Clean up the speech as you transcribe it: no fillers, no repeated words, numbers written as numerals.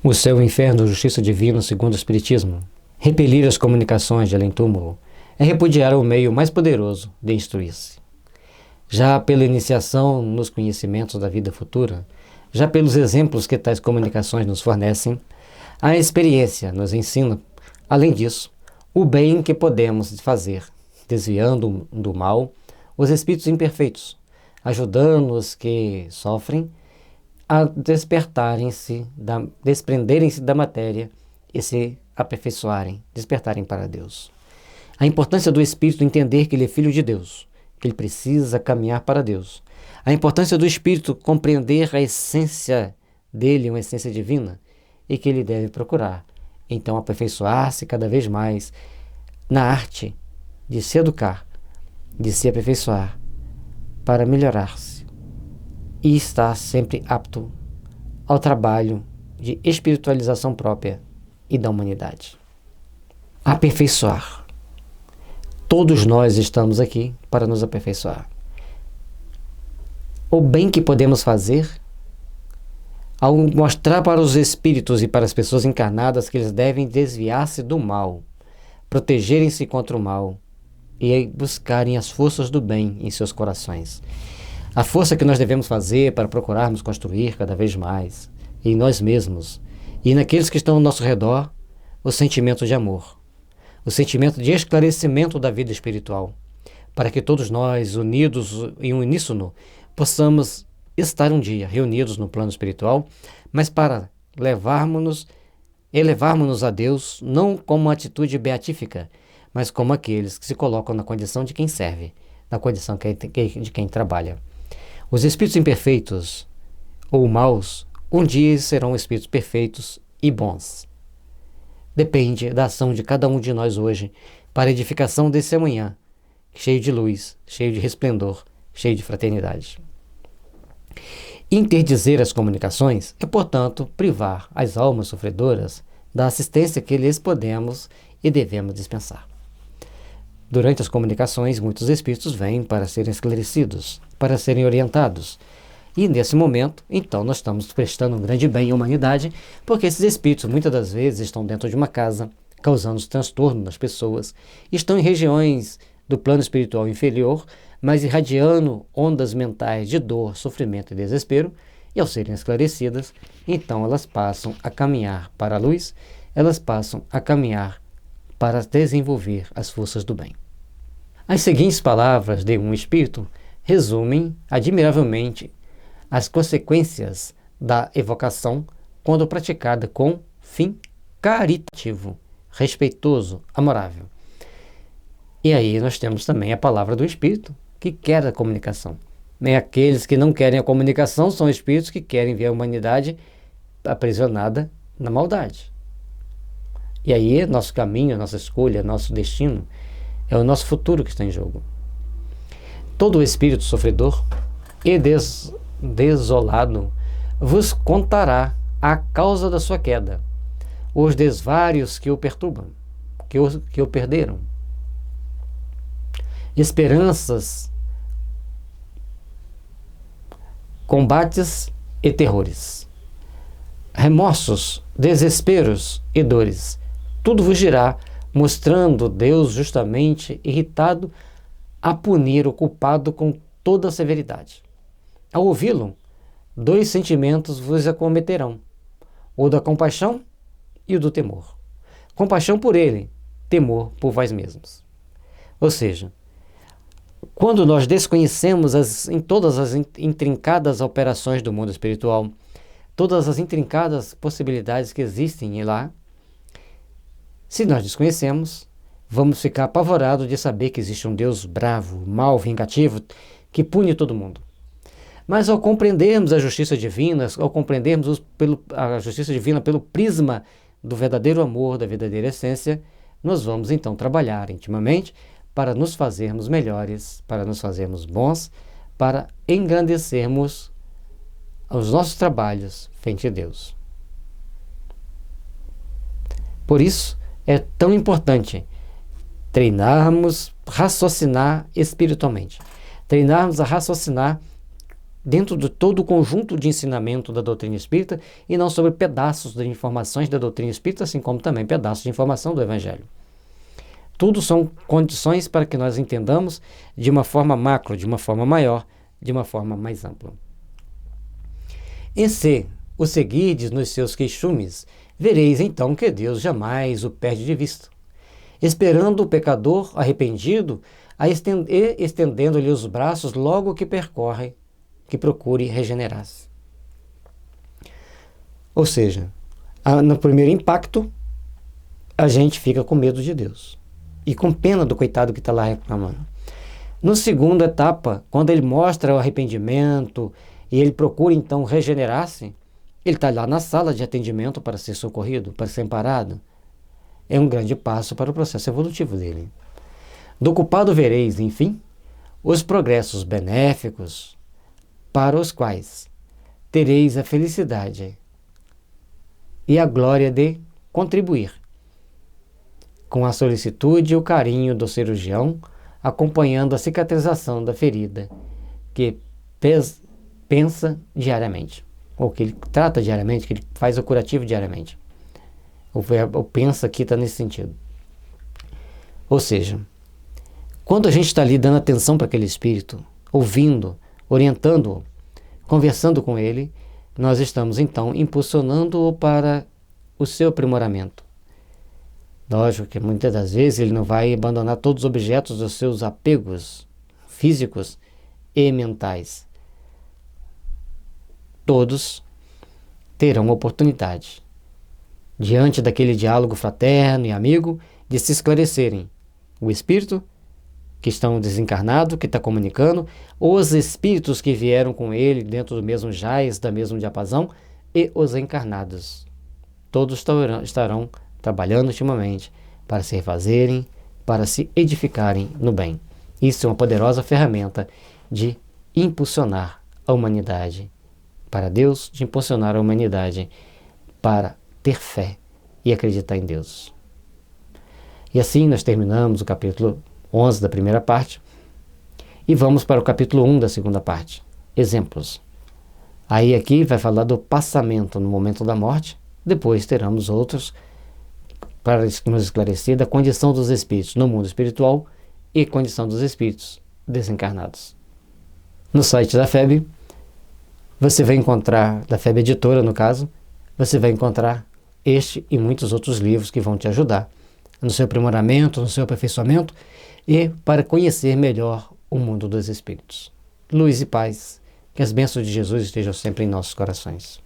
O céu e o inferno, justiça divina segundo o Espiritismo. Repelir as comunicações de além-túmulo é repudiar o meio mais poderoso de instruir-se. Já pela iniciação nos conhecimentos da vida futura, já pelos exemplos que tais comunicações nos fornecem, a experiência nos ensina, além disso, o bem que podemos fazer, desviando do mal os espíritos imperfeitos, ajudando os que sofrem a desprenderem-se da matéria e se aperfeiçoarem, despertarem para Deus. A importância do espírito entender que ele é filho de Deus, que ele precisa caminhar para Deus. A importância do espírito compreender a essência dele, uma essência divina, e que ele deve procurar, então, aperfeiçoar-se cada vez mais na arte de se educar, de se aperfeiçoar, para melhorar-se e estar sempre apto ao trabalho de espiritualização própria e da humanidade. Aperfeiçoar. Todos nós estamos aqui para nos aperfeiçoar. O bem que podemos fazer ao mostrar para os espíritos e para as pessoas encarnadas que eles devem desviar-se do mal, protegerem-se contra o mal e buscarem as forças do bem em seus corações. A força que nós devemos fazer para procurarmos construir cada vez mais em nós mesmos e naqueles que estão ao nosso redor, o sentimento de amor, o sentimento de esclarecimento da vida espiritual, para que todos nós, unidos em um uníssono, possamos estar um dia reunidos no plano espiritual, mas para elevarmos-nos a Deus, não como uma atitude beatífica, mas como aqueles que se colocam na condição de quem serve, na condição de quem trabalha. Os espíritos imperfeitos ou maus, um dia serão espíritos perfeitos e bons. Depende da ação de cada um de nós hoje para a edificação desse amanhã, cheio de luz, cheio de resplendor, cheio de fraternidade. Interdizer as comunicações é, portanto, privar as almas sofredoras da assistência que lhes podemos e devemos dispensar. Durante as comunicações, muitos espíritos vêm para serem esclarecidos, para serem orientados. E nesse momento, então, nós estamos prestando um grande bem à humanidade, porque esses espíritos muitas das vezes estão dentro de uma casa, causando transtorno nas pessoas, estão em regiões do plano espiritual inferior, mas irradiando ondas mentais de dor, sofrimento e desespero, e ao serem esclarecidas, então elas passam a caminhar para a luz, elas passam a caminhar para desenvolver as forças do bem. As seguintes palavras de um espírito resumem admiravelmente as consequências da evocação quando praticada com fim caritativo, respeitoso, amorável. E aí nós temos também a palavra do espírito que quer a comunicação. Aqueles que não querem a comunicação são espíritos que querem ver a humanidade aprisionada na maldade. E aí nosso caminho, nossa escolha, nosso destino, é o nosso futuro que está em jogo. Todo espírito sofredor e desolado vos contará a causa da sua queda, os desvários que o perturbam, que o perderam, esperanças, combates e terrores, remorsos, desesperos e dores. Tudo vos dirá, mostrando Deus justamente irritado a punir o culpado com toda a severidade. Ao ouvi-lo, dois sentimentos vos acometerão, o da compaixão e o do temor. Compaixão por ele, temor por vós mesmos. Ou seja, quando nós desconhecemos em todas as intrincadas operações do mundo espiritual, todas as intrincadas possibilidades que existem lá, se nós desconhecemos, vamos ficar apavorados de saber que existe um Deus bravo, mau, vingativo, que pune todo mundo. Mas ao compreendermos a justiça divina, ao compreendermos a justiça divina pelo prisma do verdadeiro amor, da verdadeira essência, nós vamos então trabalhar intimamente para nos fazermos melhores, para nos fazermos bons, para engrandecermos os nossos trabalhos frente a Deus. Por isso, é tão importante treinarmos, raciocinar espiritualmente. Treinarmos a raciocinar dentro de todo o conjunto de ensinamento da doutrina espírita e não sobre pedaços de informações da doutrina espírita, assim como também pedaços de informação do Evangelho. Tudo são condições para que nós entendamos de uma forma macro, de uma forma maior, de uma forma mais ampla. E se o seguides nos seus queixumes, vereis então que Deus jamais o perde de vista, esperando o pecador arrependido, estendendo-lhe os braços logo que procure regenerar-se. Ou seja, no primeiro impacto, a gente fica com medo de Deus e com pena do coitado que está lá reclamando. No segunda etapa, quando ele mostra o arrependimento e ele procura então regenerar-se, ele está lá na sala de atendimento para ser socorrido, para ser amparado. É um grande passo para o processo evolutivo dele. Do culpado vereis, enfim, os progressos benéficos para os quais tereis a felicidade e a glória de contribuir com a solicitude e o carinho do cirurgião, acompanhando a cicatrização da ferida que pensa diariamente, ou que ele trata diariamente, que ele faz o curativo diariamente. O verbo pensa aqui está nesse sentido. Ou seja, quando a gente está ali dando atenção para aquele espírito, ouvindo, orientando-o, conversando com ele, nós estamos então impulsionando-o para o seu aprimoramento. Lógico que muitas das vezes ele não vai abandonar todos os objetos dos seus apegos físicos e mentais. Todos terão oportunidade, diante daquele diálogo fraterno e amigo, de se esclarecerem. O espírito que estão desencarnado, que está comunicando, os espíritos que vieram com ele dentro do mesmo jaz, da mesma diapasão, e os encarnados. Todos estarão trabalhando ultimamente para se refazerem, para se edificarem no bem. Isso é uma poderosa ferramenta de impulsionar a humanidade para Deus, de impulsionar a humanidade para ter fé e acreditar em Deus. E assim nós terminamos o capítulo 11 da primeira parte e vamos para o capítulo 1 da segunda parte. Exemplos. Aí aqui vai falar do passamento no momento da morte, depois teremos outros para nos esclarecer da condição dos espíritos no mundo espiritual e condição dos espíritos desencarnados. No site da FEB, você vai encontrar, da FEB Editora no caso, você vai encontrar este e muitos outros livros que vão te ajudar no seu aprimoramento, no seu aperfeiçoamento e para conhecer melhor o mundo dos espíritos. Luz e paz, que as bênçãos de Jesus estejam sempre em nossos corações.